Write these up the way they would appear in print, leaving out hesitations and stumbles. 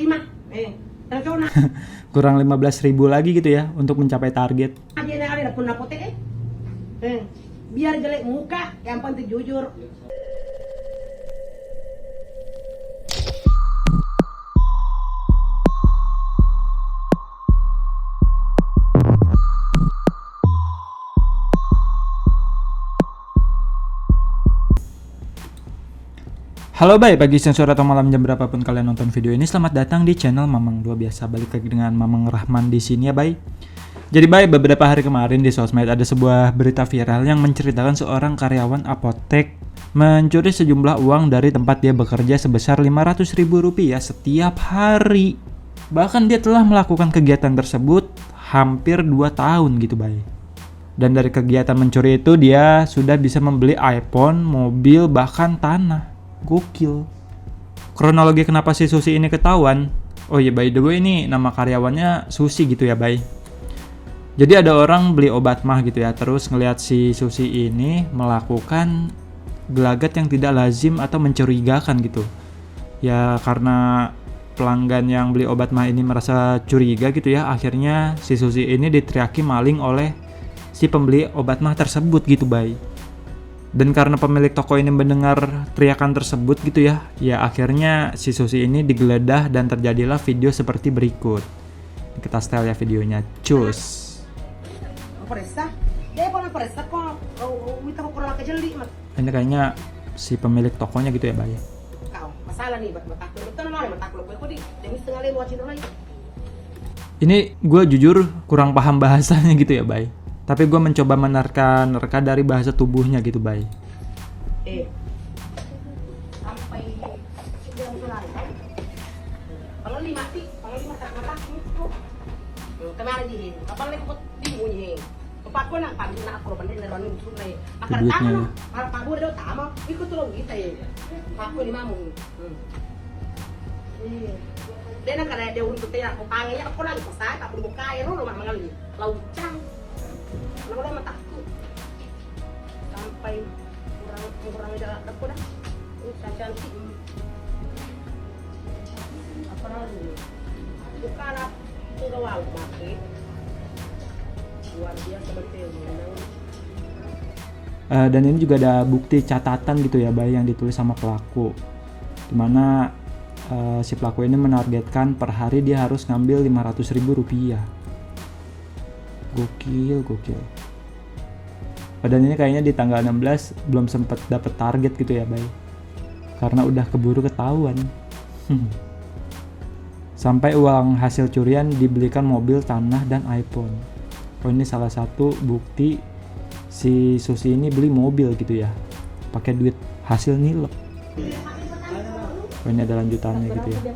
85. Kurang 15.000 lagi gitu ya untuk mencapai target. Aja ada pun apotek biar jelek muka, yang penting jujur. Halo baik, pagi, siang, sore, atau malam, jam berapapun kalian nonton video ini, selamat datang di channel Mamang Dua. Biasa balik lagi dengan Mamang Rahman di sini ya baik. Jadi baik, beberapa hari kemarin di sosmed ada sebuah berita viral yang menceritakan seorang karyawan apotek mencuri sejumlah uang dari tempat dia bekerja sebesar Rp500.000 setiap hari. Bahkan dia telah melakukan kegiatan tersebut hampir 2 tahun gitu baik. Dan dari kegiatan mencuri itu dia sudah bisa membeli iPhone, mobil, bahkan tanah. Gokil. Kronologi kenapa si Susi ini ketahuan? Oh iya, by the way ini nama karyawannya Susi gitu ya, bay. Jadi ada orang beli obat mah gitu ya, terus ngelihat si Susi ini melakukan gelagat yang tidak lazim atau mencurigakan gitu. Ya karena pelanggan yang beli obat mah ini merasa curiga gitu ya, akhirnya si Susi ini diteriaki maling oleh si pembeli obat mah tersebut gitu, bay. Dan karena pemilik toko ini mendengar teriakan tersebut gitu ya, ya akhirnya si Susi ini digeledah dan terjadilah video seperti berikut. Kita setel ya videonya, cus. Ini kayaknya si pemilik tokonya gitu ya, Bay. Ini gue jujur kurang paham bahasanya gitu ya, Bay. Tapi gue mencoba menerka dari bahasa tubuhnya gitu, Bay. Sampai kalau lima tak mati itu. Kemarin di kapal lagi bunyi. Kepak nak pandai nak kalau pandai dari mana itu nih. Akar tangan, Pak Bu udah tamu, ikut tolong kita ya. Pak Bu di mamu. Dia nak kada dia untuk tiap pangainya aku lagi pasai tak perlu buka air rumah mengali. Laucang. Kalau lama takut sampai kurang jalan aku dah cantik apa lagi bukan aku gawal pakai luar biasa betul. Dan ini juga ada bukti catatan gitu ya, Bay, yang ditulis sama pelaku, dimana si pelaku ini menargetkan per hari dia harus ngambil Rp500.000. Gokil. Dan ini kayaknya di tanggal 16 belum sempat dapet target gitu ya, Bay. Karena udah keburu ketahuan. Sampai uang hasil curian dibelikan mobil, tanah, dan iPhone. Oh, ini salah satu bukti si Susi ini beli mobil gitu ya. Pakai duit hasil nilep. Oh, ini ada lanjutannya gitu ya.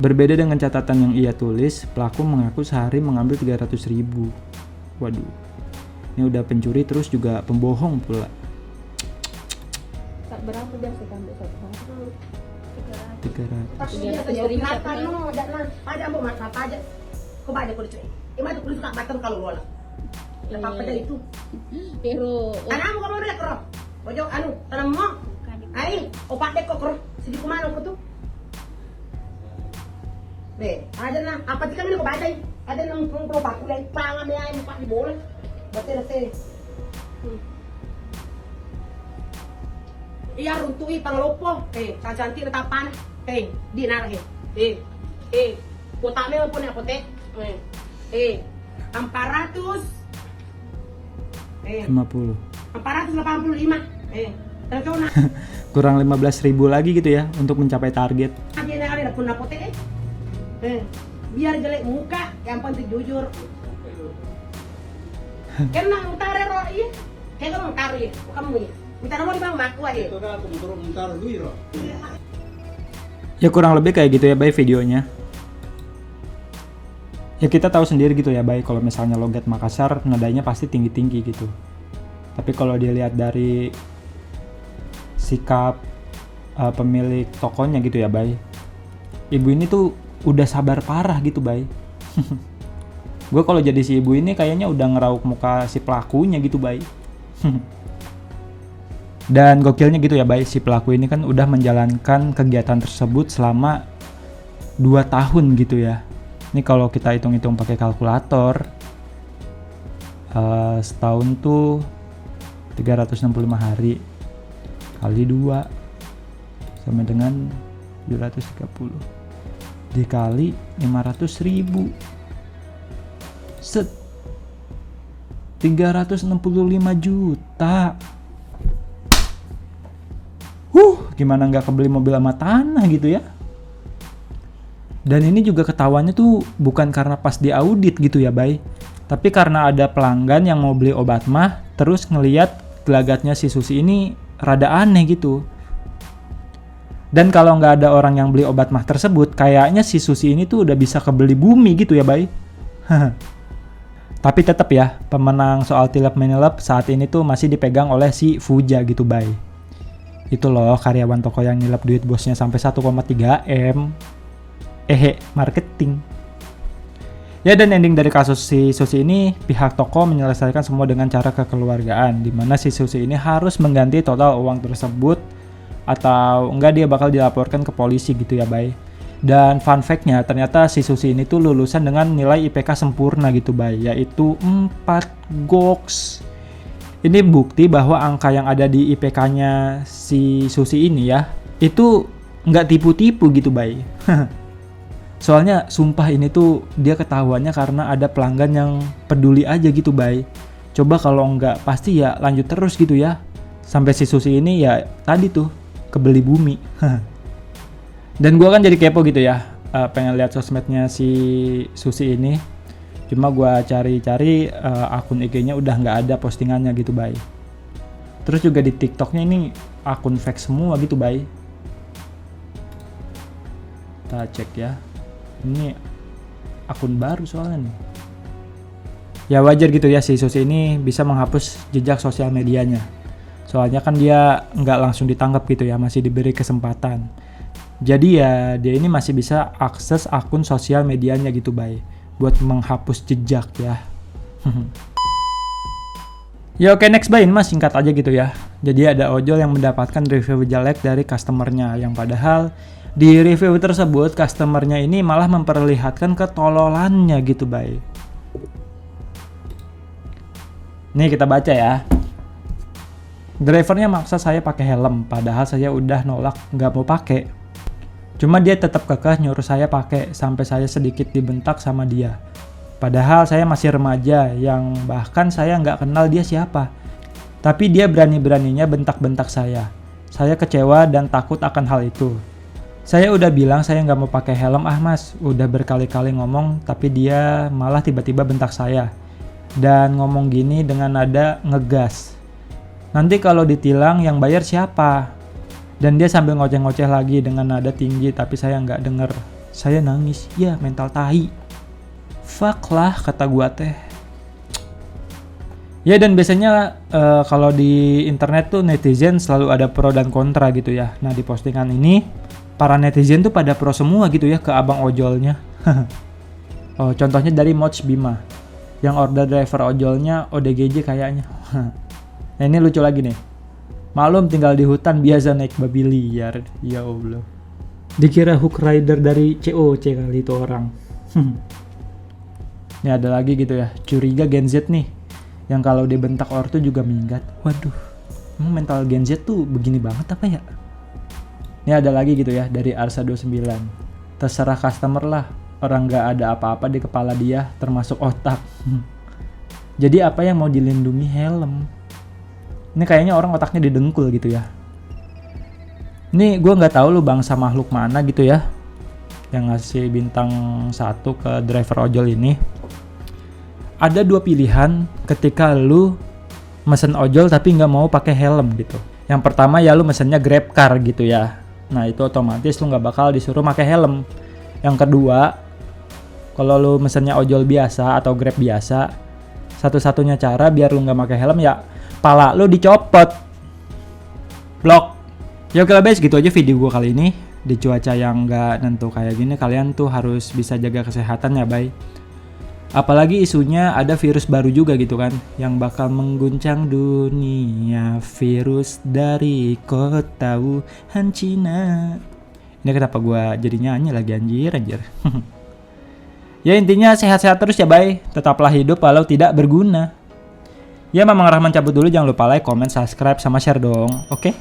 Berbeda dengan catatan yang ia tulis, pelaku mengaku sehari mengambil Rp300.000. Waduh, ini udah pencuri terus juga pembohong pula. Berapa biasa kan besok? 300. Ada mau apa aja. Kau baca kulit cuy. Emang tuh kulit tak batang kalau bola. Apa pada itu? Pero Tanam kamu udah kerok. Bojok anu tanam mo. Ai, opat dek kok kerok. Sedih kumano ko tuh. Deh, ada na apa sih kami ko baca? Ada nang propak kulay pangan niya ay mukha di bola. Bate. Iya runtui panglopo. Cantik na tapan. Di na lagi. Kota mo po na apotek. 400. 50. 485. Kurang 15.000 lagi gitu ya untuk mencapai target. Aja ada pun apotek biar jelek muka, yang penting jujur. Kena utare ro iya. Kayak kamu taruh ya, kamu ya. Minta nomor di bang aku aja. Itu kan aku motor taruh duit loh. Ya kurang lebih kayak gitu ya, Bay, videonya. Ya kita tahu sendiri gitu ya, Bay, kalau misalnya logat Makassar nadanya pasti tinggi-tinggi gitu. Tapi kalau dilihat dari sikap pemilik tokonya gitu ya, Bay, ibu ini tuh udah sabar parah gitu, Bay. Gue kalau jadi si ibu ini kayaknya udah ngerauk muka si pelakunya gitu, Bay. Dan gokilnya gitu ya, Bay, si pelaku ini kan udah menjalankan kegiatan tersebut selama 2 tahun gitu ya. Ini kalau kita hitung-hitung pakai kalkulator, setahun tuh 365 hari kali 2 sama dengan 730 dikali 500.000 set 365 juta. Gimana nggak kebeli mobil sama tanah gitu ya. Dan ini juga ketahuannya tuh bukan karena pas diaudit gitu ya Bay, tapi karena ada pelanggan yang mau beli obat mah terus ngeliat gelagatnya si Susi ini rada aneh gitu. Dan kalau nggak ada orang yang beli obat mah tersebut, kayaknya si Susi ini tuh udah bisa kebeli bumi gitu ya Bay. Tapi tetap ya, pemenang soal tilap menilap saat ini tuh masih dipegang oleh si Fuja gitu Bay. Itu loh karyawan toko yang nilap duit bosnya sampai 1,3 M. Marketing. Ya, dan ending dari kasus si Susi ini, pihak toko menyelesaikan semua dengan cara kekeluargaan, di mana si Susi ini harus mengganti total uang tersebut atau enggak dia bakal dilaporkan ke polisi gitu ya Bay. Dan fun fact-nya, ternyata si Susi ini tuh lulusan dengan nilai IPK sempurna gitu Bay, yaitu 4 goks. Ini bukti bahwa angka yang ada di IPK-nya si Susi ini ya, itu nggak tipu-tipu gitu Bay. Soalnya sumpah ini tuh dia ketahuannya karena ada pelanggan yang peduli aja gitu Bay. Coba kalau nggak pasti ya lanjut terus gitu ya. Sampai si Susi ini ya tadi tuh kebeli bumi. Dan gue kan jadi kepo gitu ya, pengen lihat sosmednya si Susi ini. Cuma gue cari-cari akun IG-nya udah nggak ada postingannya gitu Bay. Terus juga di TikTok-nya ini akun fake semua gitu Bay. Kita cek ya. Ini akun baru soalnya nih. Ya wajar gitu ya si Susi ini bisa menghapus jejak sosial medianya. Soalnya kan dia nggak langsung ditangkap gitu ya, masih diberi kesempatan. Jadi ya dia ini masih bisa akses akun sosial medianya gitu Bay, buat menghapus jejak ya. Ya oke, next Bay, ini mah singkat aja gitu ya. Jadi ada ojol yang mendapatkan review jelek dari customernya, yang padahal di review tersebut customernya ini malah memperlihatkan ketololannya gitu Bay. Nih kita baca ya. Drivernya maksa saya pakai helm, padahal saya udah nolak nggak mau pakai. Cuma dia tetap kekeh nyuruh saya pakai, sampai saya sedikit dibentak sama dia. Padahal saya masih remaja, yang bahkan saya nggak kenal dia siapa. Tapi dia berani-beraninya bentak-bentak saya. Saya kecewa dan takut akan hal itu. Saya udah bilang saya nggak mau pakai helm mas, udah berkali-kali ngomong, tapi dia malah tiba-tiba bentak saya. Dan ngomong gini dengan nada ngegas. Nanti kalau ditilang yang bayar siapa? Dan dia sambil ngoceh-ngoceh lagi dengan nada tinggi, tapi saya nggak denger. Saya nangis, ya mental tahi. Fuck lah kata gua teh. Ya dan biasanya kalau di internet tuh netizen selalu ada pro dan kontra gitu ya. Nah di postingan ini para netizen tuh pada pro semua gitu ya ke abang ojolnya. Oh, contohnya dari Moch Bima yang order driver ojolnya ODGJ kayaknya. Nah ini lucu lagi nih. Malum tinggal di hutan biasa naik babi liar. Ya Allah. Dikira hook rider dari COC kali itu orang. Ini ada lagi gitu ya. Curiga Gen Z nih, yang kalau dibentak ortu juga minggat. Waduh, mental Gen Z tuh begini banget apa ya? Ini ada lagi gitu ya dari Arsa 29. Terserah customer lah, orang gak ada apa-apa di kepala dia, termasuk otak. Jadi apa yang mau dilindungi helm? Ini kayaknya orang otaknya didengkul gitu ya. Ini gue nggak tahu lu bangsa makhluk mana gitu ya, yang ngasih bintang 1 ke driver ojol ini. Ada 2 pilihan ketika lu mesen ojol tapi nggak mau pakai helm gitu. Yang pertama ya lu mesennya Grab Car gitu ya. Nah itu otomatis lu nggak bakal disuruh pakai helm. Yang kedua, kalau lu mesennya ojol biasa atau Grab biasa, satu-satunya cara biar lu nggak pakai helm ya pala lu dicopot. Blok. Ya oke lah guys, gitu aja video gue kali ini. Di cuaca yang nggak nentu kayak gini, kalian tuh harus bisa jaga kesehatan ya bye. Apalagi isunya ada virus baru juga gitu kan, yang bakal mengguncang dunia. Virus dari kota Wuhan, Cina. Ini kenapa gua jadi nyanyi lagi anjir. Ya intinya sehat-sehat terus ya bay. Tetaplah hidup walau tidak berguna. Ya Mamang Rahman cabut dulu, jangan lupa like, comment, subscribe, sama share dong. Oke?